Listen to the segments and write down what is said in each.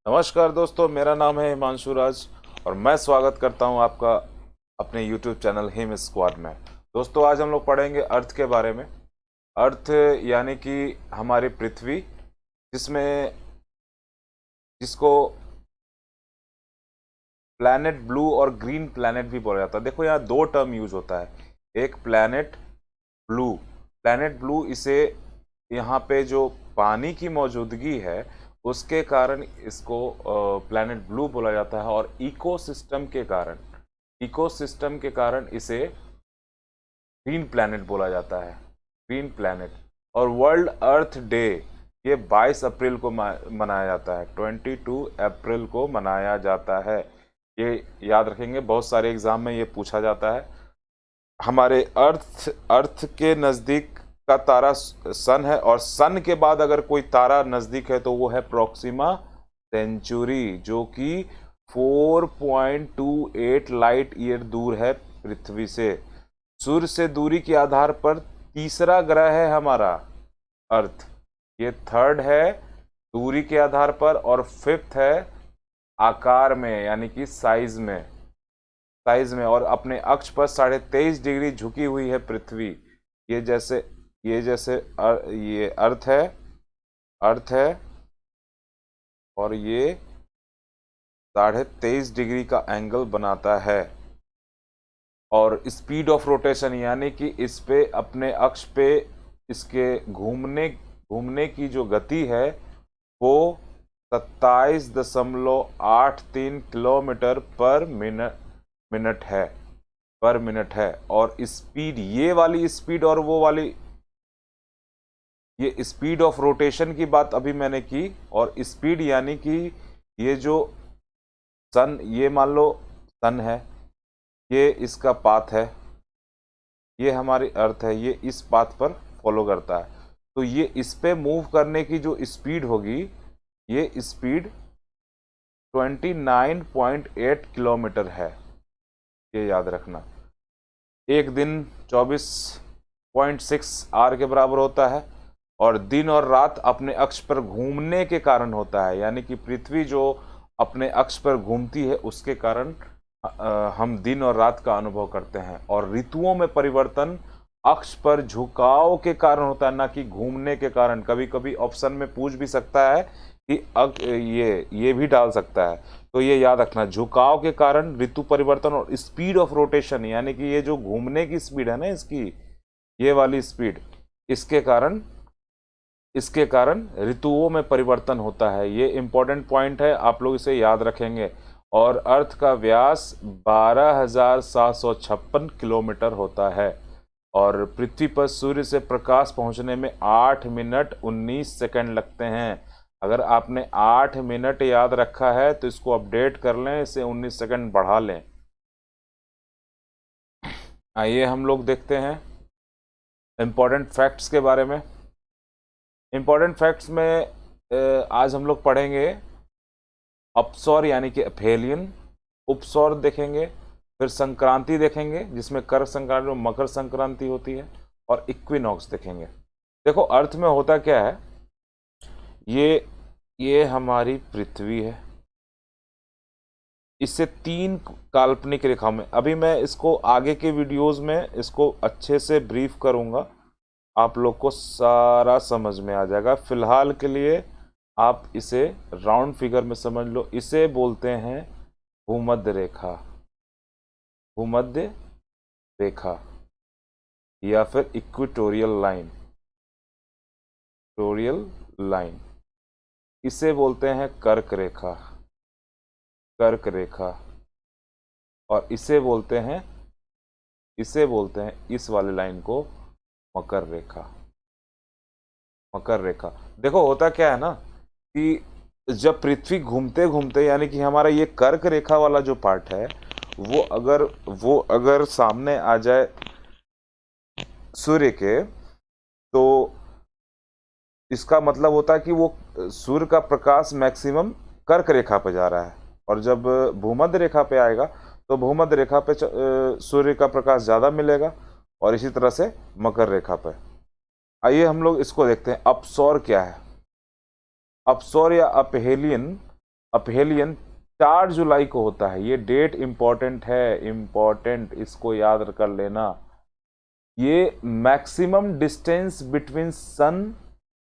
नमस्कार दोस्तों, मेरा नाम है हिमांशु राज और मैं स्वागत करता हूं आपका अपने YouTube चैनल हिम स्क्वाड में। दोस्तों, आज हम लोग पढ़ेंगे अर्थ के बारे में। अर्थ यानी कि हमारी पृथ्वी, जिसमें जिसको प्लैनेट ब्लू और ग्रीन प्लैनेट भी बोला जाता है। देखो, यहाँ दो टर्म यूज होता है। एक प्लैनेट ब्लू इसे यहाँ पे जो पानी की मौजूदगी है उसके कारण इसको प्लैनेट ब्लू बोला जाता है, और इकोसिस्टम के कारण इसे ग्रीन प्लैनेट बोला जाता है, ग्रीन प्लैनेट। और वर्ल्ड अर्थ डे ये 22 अप्रैल को मनाया जाता है, 22 अप्रैल को मनाया जाता है। ये याद रखेंगे, बहुत सारे एग्जाम में ये पूछा जाता है। हमारे अर्थ के नज़दीक का तारा सन है, और सन के बाद अगर कोई तारा नज़दीक है तो वो है प्रोक्सिमा सेंचुरी, जो कि 4.28 लाइट ईयर दूर है पृथ्वी से। सूर्य से दूरी के आधार पर तीसरा ग्रह है हमारा अर्थ। ये थर्ड है दूरी के आधार पर, और फिफ्थ है आकार में यानी कि साइज में और अपने अक्ष पर 23.5 डिग्री झुकी हुई है पृथ्वी। ये जैसे ये अर्थ है और ये 23.5 डिग्री का एंगल बनाता है। और स्पीड ऑफ रोटेशन यानी कि इस पे अपने अक्ष पे इसके घूमने की जो गति है वो 27.83 किलोमीटर पर मिनट है। और स्पीड, ये वाली स्पीड और वो वाली, ये स्पीड ऑफ रोटेशन की बात अभी मैंने की। और स्पीड यानी कि ये जो सन, ये मान लो सन है, ये इसका पाथ है, ये हमारी अर्थ है, ये इस पाथ पर फॉलो करता है। तो ये इस पे मूव करने की जो स्पीड होगी, ये स्पीड 29.8 किलोमीटर है। ये याद रखना। एक दिन 24.6 आवर के बराबर होता है, और दिन और रात अपने अक्ष पर घूमने के कारण होता है। यानी कि पृथ्वी जो अपने अक्ष पर घूमती है उसके कारण हम दिन और रात का अनुभव करते हैं। और ऋतुओं में परिवर्तन अक्ष पर झुकाव के कारण होता है, ना कि घूमने के कारण। कभी कभी ऑप्शन में पूछ भी सकता है कि ये भी डाल सकता है, तो ये याद रखना। झुकाव के कारण ऋतु परिवर्तन, और स्पीड ऑफ रोटेशन यानी कि ये जो घूमने की स्पीड है ना इसकी, ये वाली स्पीड, इसके कारण ऋतुओं में परिवर्तन होता है। ये इंपॉर्टेंट पॉइंट है, आप लोग इसे याद रखेंगे। और अर्थ का व्यास 12,756 किलोमीटर होता है, और पृथ्वी पर सूर्य से प्रकाश पहुंचने में 8 मिनट 19 सेकंड लगते हैं। अगर आपने 8 मिनट याद रखा है तो इसको अपडेट कर लें, इसे 19 सेकंड बढ़ा लें। आइए हम लोग देखते हैं इम्पोर्टेंट फैक्ट्स के बारे में। इम्पोर्टेंट फैक्ट्स में आज हम लोग पढ़ेंगे अपसौर यानी कि एफेलियन, उपसौर देखेंगे, फिर संक्रांति देखेंगे जिसमें कर संक्रांति और मकर संक्रांति होती है, और इक्विनॉक्स देखेंगे। देखो, अर्थ में होता क्या है, ये हमारी पृथ्वी है। इससे 3 काल्पनिक रेखा में, अभी मैं इसको आगे के वीडियोस में इसको अच्छे से ब्रीफ करूंगा, आप लोग को सारा समझ में आ जाएगा। फिलहाल के लिए आप इसे राउंड फिगर में समझ लो। इसे बोलते हैं भूमध्य रेखा या फिर इक्वेटोरियल लाइन। इसे बोलते हैं कर्क रेखा। और इसे बोलते हैं इस वाले लाइन को मकर रेखा। देखो, होता क्या है ना कि जब पृथ्वी घूमते घूमते, यानी कि हमारा ये कर्क रेखा वाला जो पार्ट है वो अगर सामने आ जाए सूर्य के, तो इसका मतलब होता है कि वो सूर्य का प्रकाश मैक्सिमम कर्क रेखा पे जा रहा है। और जब भूमध्य रेखा पे आएगा तो भूमध्य रेखा पे सूर्य का प्रकाश ज़्यादा मिलेगा, और इसी तरह से मकर रेखा पे। आइए हम लोग इसको देखते हैं, अपसौर क्या है। अपसौर या अपहेलियन अपहेलियन 4 जुलाई को होता है। ये डेट इंपॉर्टेंट है, इंपॉर्टेंट, इसको याद कर लेना। ये maximum distance between sun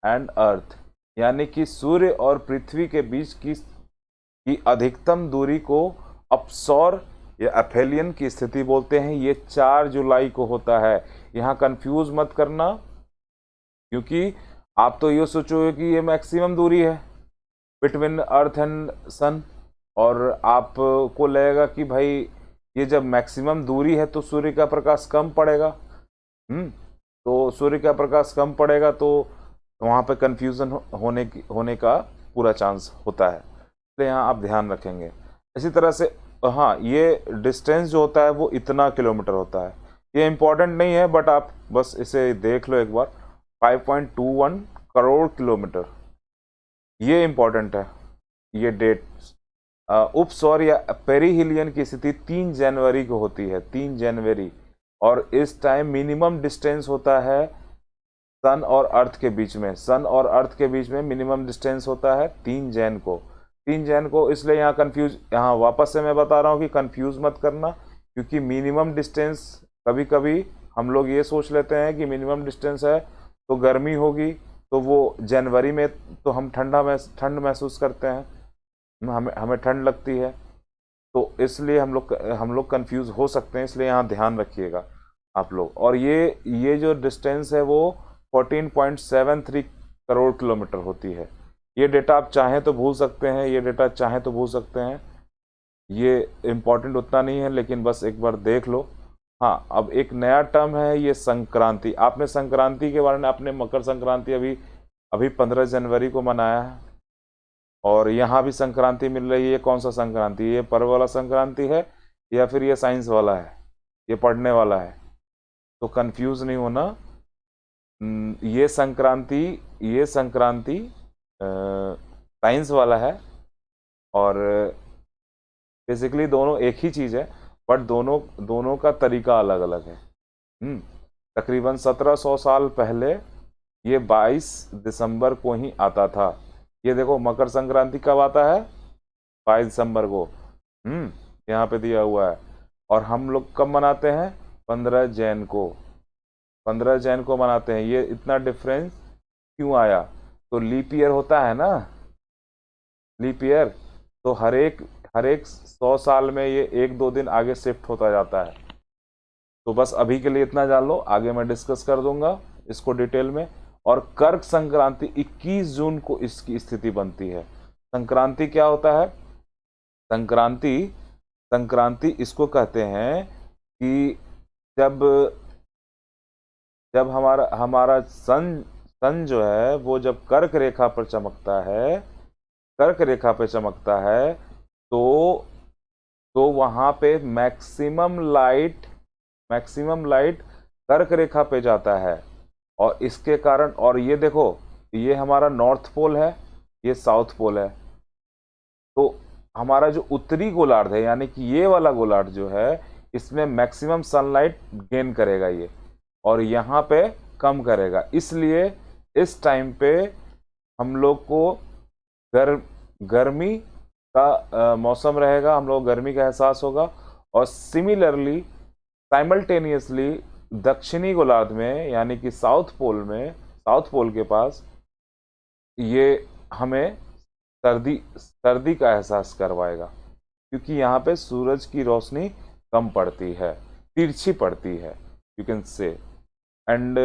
and earth, यानी कि सूर्य और पृथ्वी के बीच की अधिकतम दूरी को अपसौर या एफेलियन की स्थिति बोलते हैं। ये 4 जुलाई को होता है। यहाँ कंफ्यूज मत करना, क्योंकि आप तो ये सोचोगे कि ये मैक्सिमम दूरी है बिटवीन अर्थ एंड सन, और आपको लगेगा कि भाई ये जब मैक्सिमम दूरी है तो सूर्य का प्रकाश कम पड़ेगा। तो सूर्य का प्रकाश कम पड़ेगा तो वहाँ पे कंफ्यूजन होने का पूरा चांस होता है, इसलिए यहाँ आप ध्यान रखेंगे। इसी तरह से हाँ, ये डिस्टेंस जो होता है वो इतना किलोमीटर होता है। ये इम्पोर्टेंट नहीं है, बट आप बस इसे देख लो एक बार। 5.21 करोड़ किलोमीटर, ये इम्पोर्टेंट है, ये डेट। उपसौर या पेरिहिलियन की स्थिति 3 जनवरी को होती है, 3 जनवरी, और इस टाइम मिनिमम डिस्टेंस होता है सन और अर्थ के बीच में। सन और अर्थ के बीच में मिनिमम डिस्टेंस होता है 3 जैन को, 3 जैन को। इसलिए यहाँ कंफ्यूज, यहाँ वापस से मैं बता रहा हूँ कि कंफ्यूज मत करना, क्योंकि मिनिमम डिस्टेंस कभी कभी हम लोग ये सोच लेते हैं कि मिनिमम डिस्टेंस है तो गर्मी होगी, तो वो जनवरी में तो हम ठंड महसूस करते हैं, हमें ठंड लगती है, तो इसलिए हम लोग कंफ्यूज हो सकते हैं। इसलिए यहाँ ध्यान रखिएगा आप लोग। और ये जो डिस्टेंस है वो 14.73 करोड़ किलोमीटर होती है। ये डेटा आप चाहें तो भूल सकते हैं, ये डेटा चाहें तो भूल सकते हैं, ये इम्पोर्टेंट उतना नहीं है, लेकिन बस एक बार देख लो। हाँ, अब एक नया टर्म है ये संक्रांति। आपने संक्रांति के बारे में, आपने मकर संक्रांति अभी 15 जनवरी को मनाया है, और यहाँ भी संक्रांति मिल रही है। ये कौन सा संक्रांति, ये पर्व वाला संक्रांति है या फिर ये साइंस वाला है, ये पढ़ने वाला है? तो कंफ्यूज नहीं होना। ये संक्रांति साइंस वाला है, और बेसिकली दोनों एक ही चीज़ है, बट दोनों का तरीका अलग अलग है। तकरीबन 1700 साल पहले ये 22 दिसंबर को ही आता था। ये देखो मकर संक्रांति कब आता है, 22 दिसंबर को, यहाँ पे दिया हुआ है। और हम लोग कब मनाते हैं, 15 जैन को, 15 जैन को मनाते हैं। ये इतना डिफरेंस क्यों आया? तो लीप ईयर होता है ना, लीप ईयर, तो हर एक 100 साल में ये 1-2 दिन आगे शिफ्ट होता जाता है। तो बस अभी के लिए इतना जान लो, आगे मैं डिस्कस कर दूंगा इसको डिटेल में। और कर्क संक्रांति 21 जून को इसकी स्थिति बनती है। संक्रांति क्या होता है? संक्रांति इसको कहते हैं कि जब हमारा सन जो है वो जब कर्क रेखा पर चमकता है, तो वहां पे मैक्सिमम लाइट कर्क रेखा पे जाता है। और इसके कारण, और ये देखो, ये हमारा नॉर्थ पोल है, ये साउथ पोल है, तो हमारा जो उत्तरी गोलार्ध है, यानी कि ये वाला गोलार्ध जो है, इसमें मैक्सिमम सनलाइट गेन करेगा ये, और यहाँ पे कम करेगा। इसलिए इस टाइम पे हम लोग को गर्मी का मौसम रहेगा, हम लोग गर्मी का एहसास होगा। और सिमिलरली साइमल्टेनियसली दक्षिणी गोलार्ध में, यानी कि साउथ पोल के पास, ये हमें सर्दी का एहसास करवाएगा, क्योंकि यहाँ पे सूरज की रोशनी कम पड़ती है, तिरछी पड़ती है, यू कैन से। एंड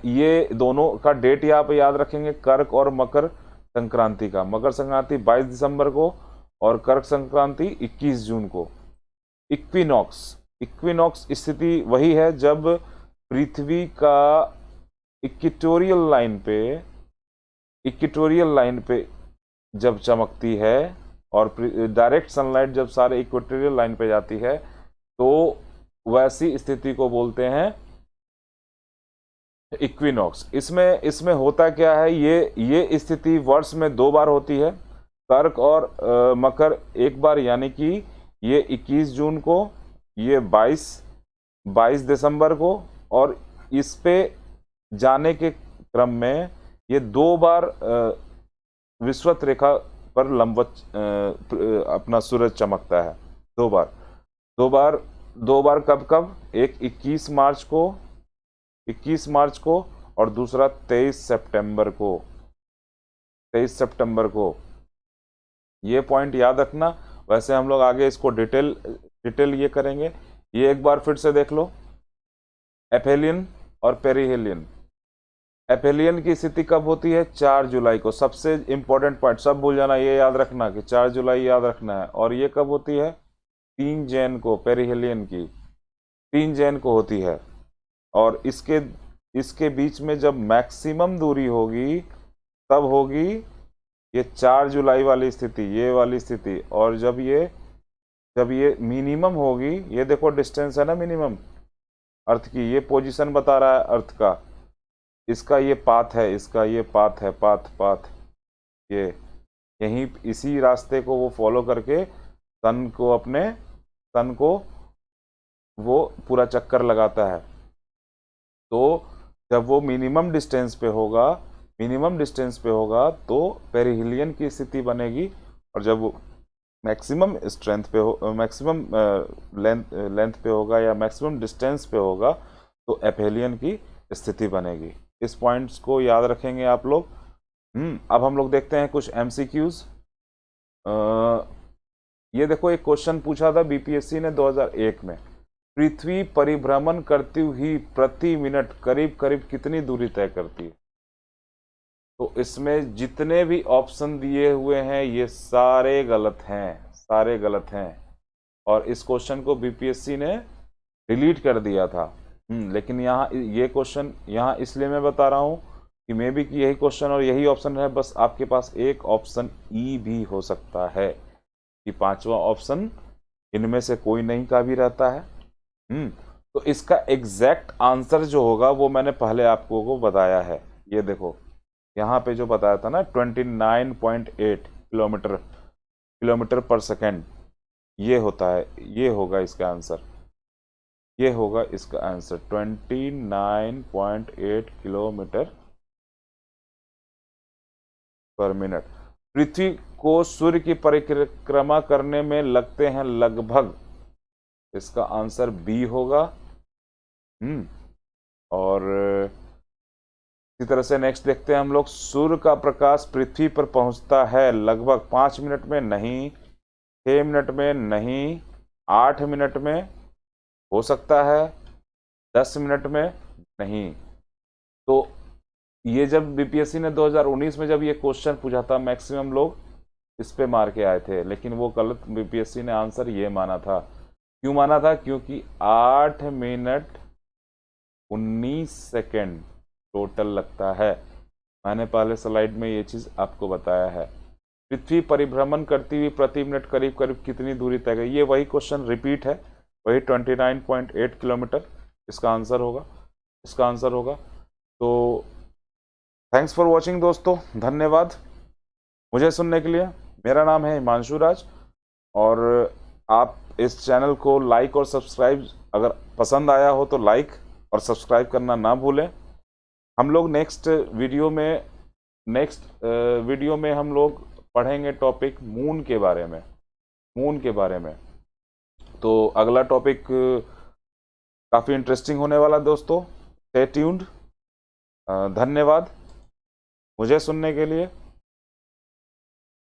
ये दोनों का डेट यहाँ पे याद रखेंगे, कर्क और मकर संक्रांति का। मकर संक्रांति 22 दिसंबर को और कर्क संक्रांति 21 जून को। इक्विनॉक्स स्थिति वही है जब पृथ्वी का इक्वेटोरियल लाइन पे जब चमकती है, और डायरेक्ट सनलाइट जब सारे इक्वेटोरियल लाइन पे जाती है, तो वैसी स्थिति को बोलते हैं इक्विनॉक्स। इसमें होता क्या है, ये स्थिति वर्ष में 2 बार होती है, कर्क और मकर एक बार, यानी कि ये 21 जून को, ये 22 दिसंबर को, और इस पे जाने के क्रम में ये 2 बार विषुवत रेखा पर लंबवत अपना सूरज चमकता है। दो बार दो बार दो बार कब कब? एक 21 मार्च को और दूसरा 23 सितंबर को। 23 सितंबर को, ये पॉइंट याद रखना। वैसे हम लोग आगे इसको डिटेल ये करेंगे। ये एक बार फिर से देख लो, एफेलियन और पेरिहेलियन। एफेलियन की स्थिति कब होती है? 4 जुलाई को। सबसे इंपॉर्टेंट पॉइंट, सब भूल जाना, ये याद रखना कि 4 जुलाई याद रखना है। और ये कब होती है? 3 जैन को। पेरिहेलियन की 3 जैन को होती है। और इसके बीच में जब मैक्सिमम दूरी होगी तब होगी ये 4 जुलाई वाली स्थिति, ये वाली स्थिति। और जब ये मिनिमम होगी, ये देखो डिस्टेंस है ना मिनिमम अर्थ की, ये पोजीशन बता रहा है अर्थ का, इसका ये पाथ है, इसका ये पाथ है, पाथ ये यहीं इसी रास्ते को वो फॉलो करके सन को वो पूरा चक्कर लगाता है। तो जब वो मिनिमम डिस्टेंस पे होगा तो पेरिहेलियन की स्थिति बनेगी। और जब वो मैक्सिमम स्ट्रेंथ पे हो, मैक्सिमम लेंथ पे होगा या मैक्सिमम डिस्टेंस पे होगा तो एफेलियन की स्थिति बनेगी। इस पॉइंट्स को याद रखेंगे आप लोग। अब हम लोग देखते हैं कुछ MCQs। ये देखो, एक क्वेश्चन पूछा था बीपीएससी ने 2001 में। पृथ्वी परिभ्रमण करती हुई प्रति मिनट करीब करीब कितनी दूरी तय करती है? तो इसमें जितने भी ऑप्शन दिए हुए हैं ये सारे गलत हैं। और इस क्वेश्चन को बीपीएससी ने डिलीट कर दिया था। लेकिन यहाँ ये क्वेश्चन यहाँ इसलिए मैं बता रहा हूँ कि मे बी कि यही क्वेश्चन और यही ऑप्शन है। बस आपके पास एक ऑप्शन ई भी हो सकता है कि 5वां ऑप्शन इनमें से कोई नहीं का भी रहता है। तो इसका एग्जैक्ट आंसर जो होगा वो मैंने पहले आपको को बताया है। ये देखो यहाँ पे जो बताया था ना, 29.8 किलोमीटर पर सेकेंड, ये होता है, ये होगा इसका आंसर। 29.8 किलोमीटर पर मिनट पृथ्वी को सूर्य की परिक्रमा करने में लगते हैं लगभग। इसका आंसर बी होगा। और इसी तरह से नेक्स्ट देखते हैं हम लोग। सूर्य का प्रकाश पृथ्वी पर पहुंचता है लगभग 5 मिनट में नहीं, 6 मिनट में नहीं, 8 मिनट में, हो सकता है 10 मिनट में नहीं। तो ये जब बीपीएससी ने 2019 में जब ये क्वेश्चन पूछा था, मैक्सिमम लोग इस पे मार के आए थे, लेकिन वो गलत बीपीएससी ने आंसर ये माना था। क्यों माना था? क्योंकि 8 मिनट 19 सेकेंड टोटल लगता है। मैंने पहले स्लाइड में ये चीज़ आपको बताया है। पृथ्वी परिभ्रमण करती हुई प्रति मिनट करीब करीब कितनी दूरी तय करेगी? ये वही क्वेश्चन रिपीट है, वही 29.8 किलोमीटर इसका आंसर होगा। तो थैंक्स फॉर वॉचिंग दोस्तों, धन्यवाद मुझे सुनने के लिए। मेरा नाम है हिमांशु राज और आप इस चैनल को लाइक और सब्सक्राइब, अगर पसंद आया हो तो लाइक और सब्सक्राइब करना ना भूलें। हम लोग नेक्स्ट वीडियो में हम लोग पढ़ेंगे टॉपिक मून के बारे में। तो अगला टॉपिक काफ़ी इंटरेस्टिंग होने वाला दोस्तों। Stay tuned. धन्यवाद मुझे सुनने के लिए।